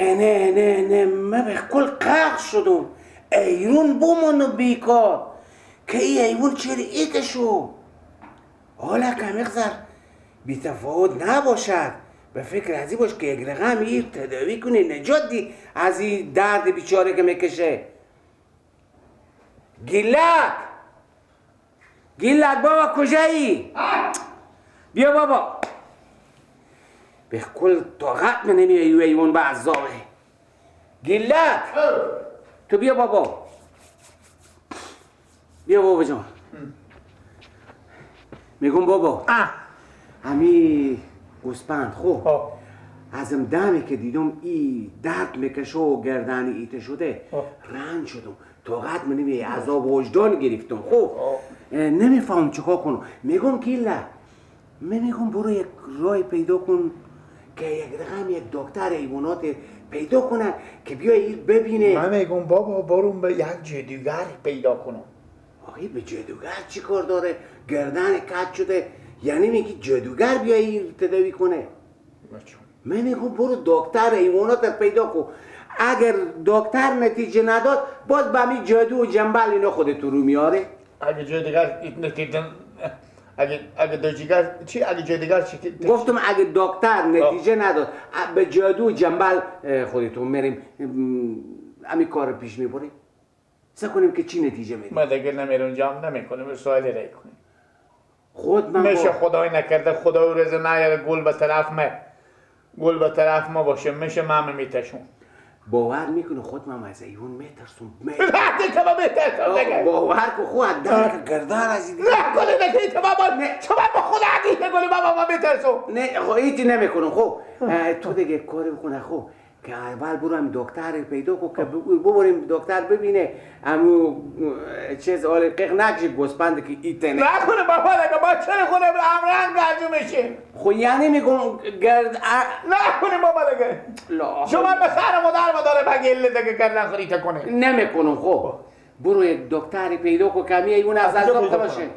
نه من به کل قرق شدم. ایرون بومونو بیکار که ای ایرون چیری ایتشو حالا کمیقزر بی تفاوت نباشد. به فکر ازی باش که یک رقم ایر تداوی کنی نجات دی از این درد بیچاره که میکشه. گیلک بابا کجایی؟ بیا بابا. به کل طاقت من نمیه ایوون به عذابه. گیلک تو بیا بابا. بیا بابا جان. میگم بابا همی گوسپند خوب ازم دمی که دیدم ای درد میکشه و گردنی ایته شده رنج شدم. طاقت من نمیه عذاب وجدان گرفتم. خوب نمیفهم چیکار کنم. میگم گیلک میگم برو یک راه پیدا کن که یک رقم یک دکتر حیوانات پیدا کنن که بیا این ببینه. من میگم بابا برون به یک جادوگر پیدا کنم. آقای به جادوگر چی کار داره؟ گردن کج شده یعنی میگی جادوگر بیا این تداوی کنه؟ من میگم برو دکتر حیوانات پیدا کن. اگر دکتر نتیجه نداد باز به همین جادو و جنبل اینا خودت رو میاره. اگه جادوگر نتیجه اگه جادوگر چی؟ گفتم اگه دکتر نتیجه نداد به جادو و جنبل خودتون میریم همین کار پیش میبریم. سعی کنیم که چی نتیجه میدیم. ما دیگه نمیرون جام نمیکنیم سوال رای کنیم. خود من میشه خدای نکرده خدا رزق نیاره گل به طرف ما باشه میشه من میتشون. باور میکنه خود من از ایوان میترسم. دیگه ما میترسم دیگه. باور کن خود داره که گردن از این نه گلی نگید بابا شما با خدا عقیده گلی بابا ما میترسم. نه خب ایتی نمیکنم. خب تو دیگه کاری بکنه. خب که اول برو هم دکتر پیدا کن که ببریم دکتر ببینه همو چیز آل قیق نکشه گوسپند که ایتنه نکنه بابا دیگه ما چرا خونه امران گردو میشیم. خب یعنی میگم گرد نکنه بابا دیگه شما به سر مداره بگیله دیگه گردن خریده کنه. نمیکنم. خب برو یک دکتری پیدا کن که همی ایون از عذاب باشه.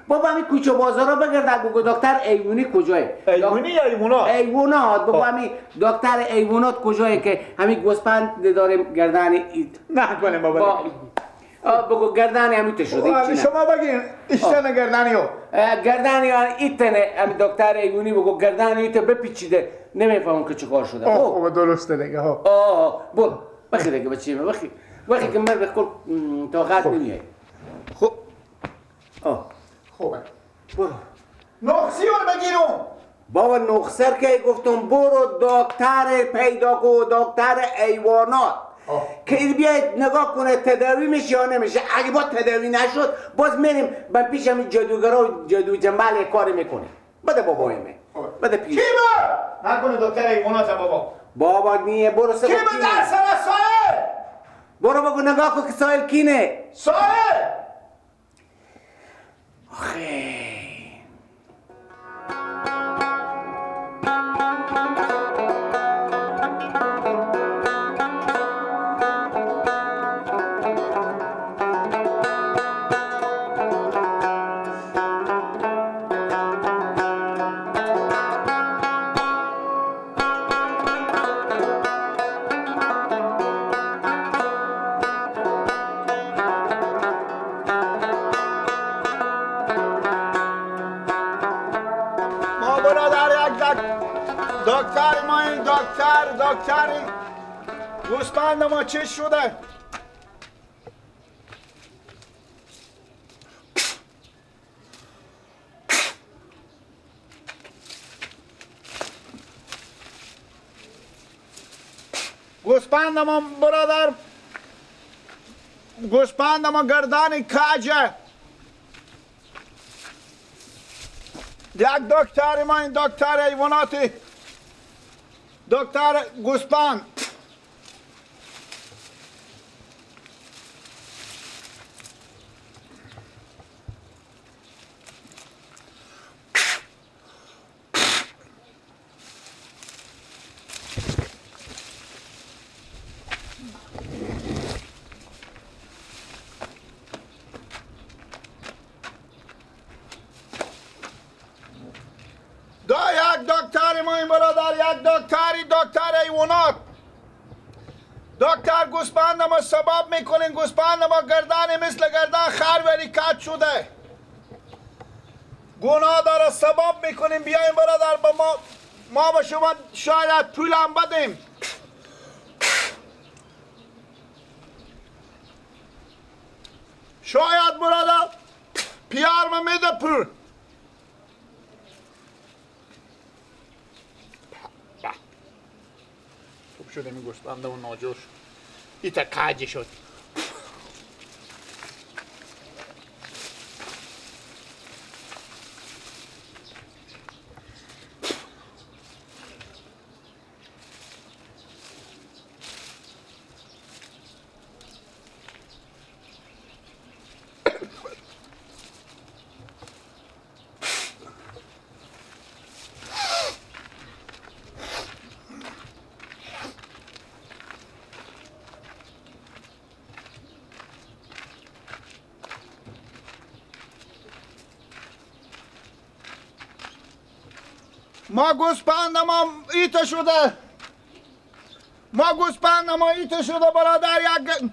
بابا همین کوچه بازارا بگرد بگو دکتر ایوونی کجاه؟ ایوونی یا ایوونات؟ ایوونات. بگو همین دکتر ایوونات کجاه که همین گوسپند داریم گردن ایت. نه کنه بابا. بگو گردن همین تشده. شما بگین ایشتن گردنیو. گردنی ایتنه همین دکتر ایوونی بگو گردن ایت بپیچیده نمیفهمم که چیکار شده. خب درسته دیگه ها. برو بخی دیگه بچه من بخی که من به کل طاقت نمیه. خب خوبه برو. نقصی رو بگیرم بابا نقصر که گفتم برو دکتر پیدا کن دکتر ایوانات که این بیاید نگاه کنه تداوی میشه یا نمیشه. اگه با تداوی نشد باز میریم با پیش همین جادوگرا و جادو جنبل کاری میکنه. بده بابا ایمه بده پیش. کی با؟ نکنه دکتر ایوانات بابا نیه. برو سبا کی با در سر سایل؟ برو بگو نگاه کن که سایل کینه. سایل آخه دکتری گوسپند ما چی شده؟ گوسپند ما برادر گوسپند ما گردن کجه. یک دکتر ما این دکتر حیواناتی دکتر گوسپند یک دکتر ما این برادر یک دکتر حیوانات دکتر گوسفندم سباب میکنین گوسفندم گردن مثل گردن خر ولی کج شده گناه داره سباب میکنین بیاین برادر با ما به شما شاید پولم بدیم شاید برادر پیار ما میده پول خوب شده می گوسفنده و ناجوش ایتا کج شد ما گوسفندم ایته شده برادر یک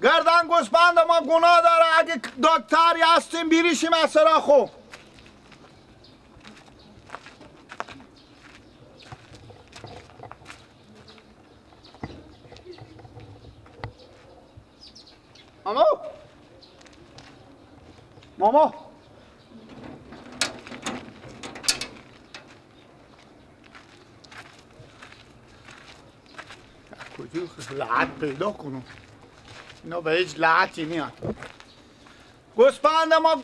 گردن گوسفندم گناه داره اگه دکتری هستیم بیریشیم از سرا خوب ماما کجا لعت پیدا کنم اینا به هیچ لعتی میاد گوسفند ما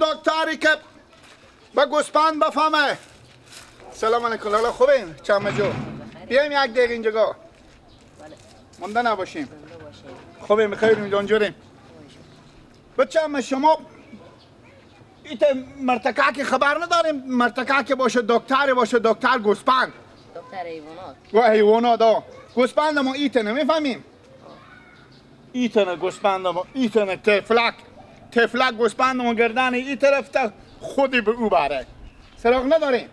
دکتری که به گوسفند بفهمه سلام علیکم لالا خوبین چمه جو بیایم یک دقیقه اینجا مونده نباشیم خوبیم بخیریم جانجوریم بچم شما ایت مرتکه که خبر نداریم مرتکه که باشه دکتر گوسفند دکتر حیوانات و حیوانات گوسفند ما ایت نمیفهمیم ایتنه گوسفند ما ایتنه تفلک گوسفند ما گردن ای طرف تا خودی به او بره سراغ نداریم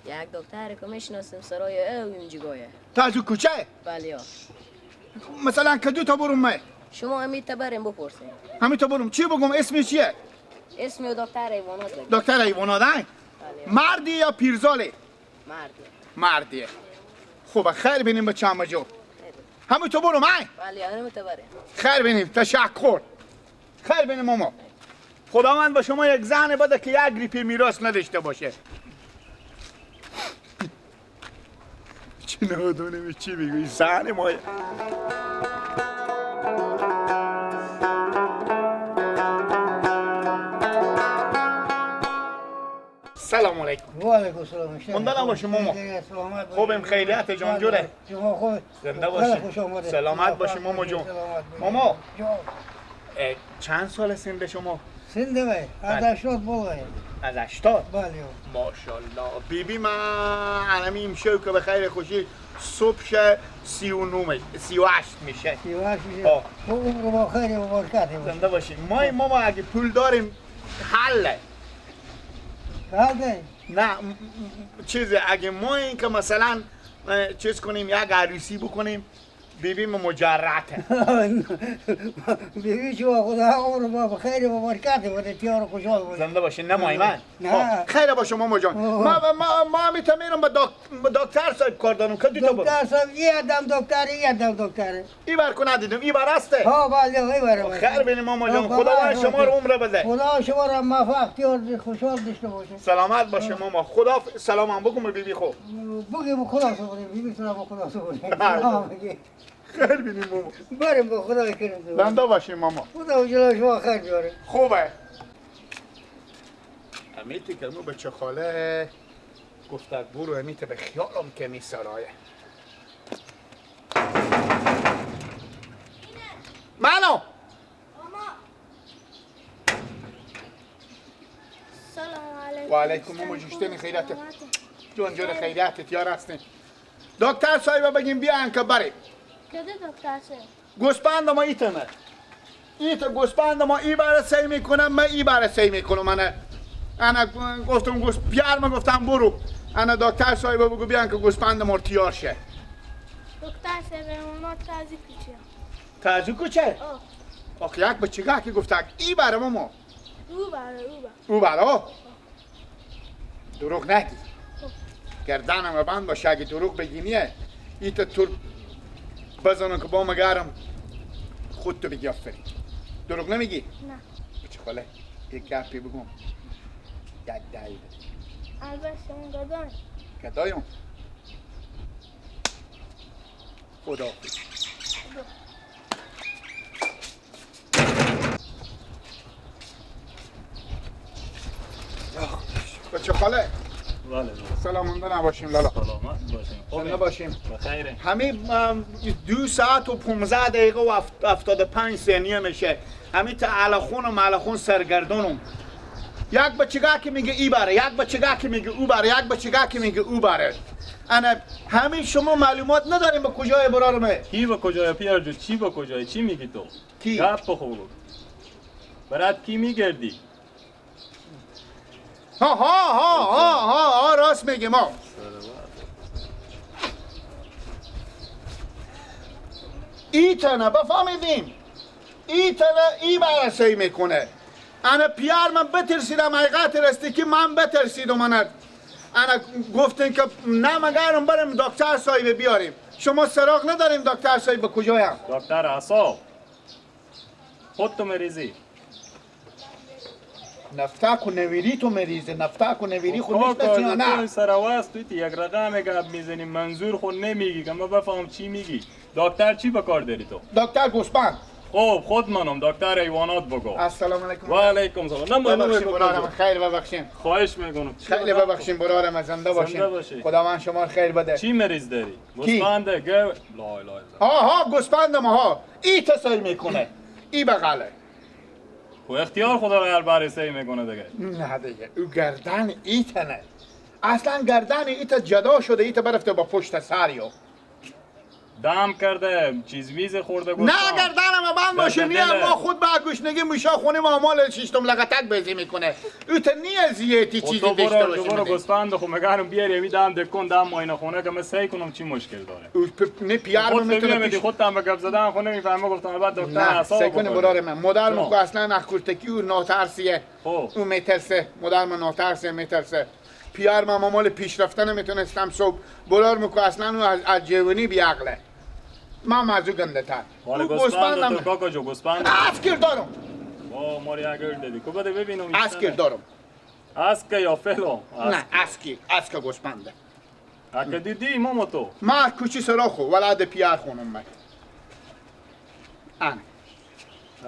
یک دکتر که میشناسیم سرای او اینجگاهه تازو کوچه بله مثلا کدو تا برم من شما همیت بریم بپرسیم تا برم چی بگم اسمش چیه اسم دکتر حیوانات بگیم دکتر حیوانات بله مردی یا پیرزاله مردیه خوبه خیر بینیم به چمه جو تا برم من بله همیت بریم خیر بینیم تشکر خیر بینیم ماما خداوند به شما یک زن بده که یک ریپی میراث نداشته باشه چی نادونیم چی بگوی زن ما سلام علیکم و علیکم سلام مندلم باشه ماما خوبیم خیلیت جان جوره زنده باشی سلامت باشی ماما جون ماما چند سال سن به شما؟ سنده بای از 80 بلغه از 80 بله ماشاءالله بیبی من انمی امشو که به خیر خوشی صبح 38 میشه 38 میشه خوب عمر با خیر و برکت زنده باشی ماما اگه پول داریم حله حله نه چیزی اگه ما این که مثلا چیز کنیم یک عروسی بکنیم بیبی مجرته بیبی چوا خدا عمر با بخیر و برکت و تیار خوشحال باشه زنده باشین نمایی من نه خیر باشه ماما جان ما میتونم به دکتر صاحب کار دارم که دیتا برو دکتر صاحب یه دم دکتره ای بر که ندیدم ای بر هسته ها بله ای بر خیر بینیم ماما جان خدا شما رو عمر بده خدا شما رو موفق تیار خوشحال داشته باشه سلامت باشه ماما خدا سلام هم بگم بیبی خوب بگیم خدا سپردیم بیبی تونه با خدا سپردیم خیر بینیم ماما بریم با خدا کریم زنده باشیم ماما خدا جلال شما خیر بیاره خوبه امیتی که مو بچه خاله گفتد برو امیت به خیالم که می سرایه منو سلام علیکم و علیکم ماما جشتین خیرت جون جون خیرت یار هستین دکتر صاحب بگیم بیان که بری کده دکتر صاحب گوسپند ما ایتنه ایت گوسپند ما ای باره سی میکنم من ای باره سی میکنم انا گفتم پیار ما گفتم برو انا دکتر صاحب بگو بیان که گوسپند ما تیار شه دکتر صاحب ما تازی کوچه تازی کوچه آخ یک بچگاه که گفتک ای باره ما او باره دروغ نگی گردنم بند باشه اگه دروغ بگینیه ایت تو بزنم که با مگرم خود تو بگی آفرین دروغ نمیگی؟ نه بچه خاله یک گرپی بگم گدایی بده البته اون گدای گدایم خدا حافظ بچه خاله بله سلامونده نباشیم لالا سلامت باشیم زنده باشیم بخیره همین 2 ساعت و 15 دقیقه و 75 ثانیه میشه همین تا علخون و ملخون سرگردونم یک بچگاه که میگه ای باره یک بچگاه که میگه او باره یک بچگاه که میگه او باره انا همین شما معلومات نداریم به کجای برارمه کی به کجای پیار جو چی به کجای چی میگی تو کی گپ بخور برات کی میگردی ها راست میگه ما ایتنه بفهمیدیم ایتنه ای بررسی میکنه انا پیار من بترسیدم حقیقت رستی که من بترسیدم انا گفتن که نه مگرم بریم دکتر صاحب بیاریم شما سراغ نداریم دکتر صاحب به کجای هم دکتر اعصاب خود تو مریضی نفتک و نویری تو مریضه نفتک و نویری خود میشنسی یا نه سرواست توی یک رقم گپ میزنی منظور خود نمیگی که من بفهم چی میگی دکتر چی بکار داری تو دکتر گوسپند خب خود منم دکتر حیوانات بگو السلام علیکم و علیکم سلام ببخشید برادرم خیر ببخشید خواهش میکنم خیلی ببخشید برادرم زنده باشین خدا من شما خیر بده چی مریض داری گوسفنده لا اله ها گوسفند ما ای تصل میکنه ای بغله و اختیار خدا رو هر بررسی میکنه دیگه نه دیگه او گردن ایتنه اصلا گردن ایت جدا شده ایت برفته با پشت سریو دم کرده چیز ویز خورده نه گردنم بند باشه نیم ما خود با گوشنگی میشه خونیم آمال شیشتم لغتک بزی میکنه ایت نیه زیتی چیزی داشته باشه برو گوسفند خو مگرم بیاری امی دم دکن دم ماینه خونه که من سعی کنم چی مشکل داره نه پیار خود میتونه پیش خودت هم به گپ زدن خونه میفهمه گفتم بعد دکتر اعصاب سعی کنیم برار من مدرم کو اصلا نخورتکی و ناترسیه اون میترسه مدرم ناترسه میترسه پیار من مال پیشرفته نمیتونستم صبح برار مکو اصلا از جوانی بیعقله من مازو گنده تر گوسفند تو کاکا جو گوسفند اسکر دارم وا ماری اگر دیدی کو بده ببینم اسکر دارم اسک یا فلو نه اسک گوسفنده اگه دیدی ماما تو ما کوچی سراخو ولاد پیار خونم من آن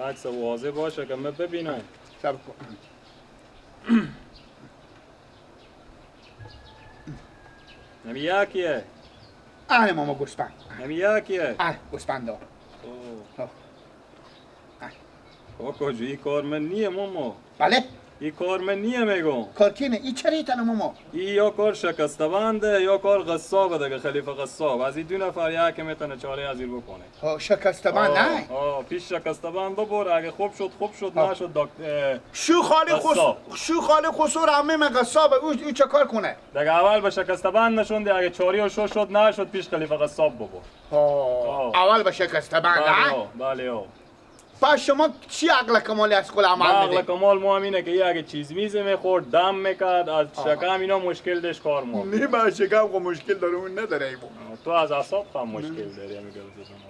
عکس واضح باشه که من ببینم صبر کن نمی یکیه آن ماما گوسفند نمی یکیه گوسفند دار کاکا جو این کار من نیه ماما بله این کار من نیه میگم کار کینه این چرا ایتنه ماما این یا کار شکسته بنده یا کار غصابه دیگه خلیفه غصاب از این دو نفر یکی میتونه چاره از این بکنه شکسته بند نه پیش شکسته بند ببر اگه خوب شد نشد شو خالی خسور همه من غصابه او چه کار کنه دیگه اول به شکسته بند نشوندی اگه چاری و شد نشد پیش خلیفه غصاب ببر اول به شکسته بند بله پس شما چی عقل کمالی از کل عمل میده؟ عقل کمال ما همینه که یه اگه چیز میزه میخورد دم میکرد از شکم اینا مشکل داشت کار ما نی با شکم خو مشکل داره اون نداره ایبو تو از اعصاب هم مشکل داری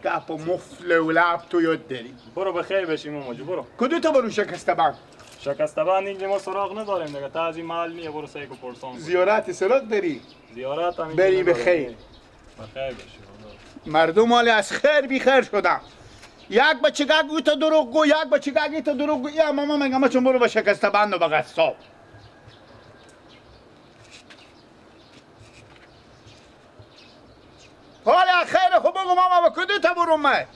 گپ و مفل و لب تو یاد داری برو بخیر بشیم ماما جو برو کدو تو برو شکسته بند؟ شکسته بند اینجا ما سراغ نداریم دیگه تا از این محل نیه برو سیکو پرسان زیارت سراغ داری؟ زیارت هم بری بخیر بخیر بشی مردم مال از خیر بی خیر شدم یک بچگاه گوی تا دروغ گو یک بچگاه گوی تا دروغ گو یا ماما میگم چون برو به شکسته بند و به غصاب حالا خیر خوب بگو ماما با کدو تا برو من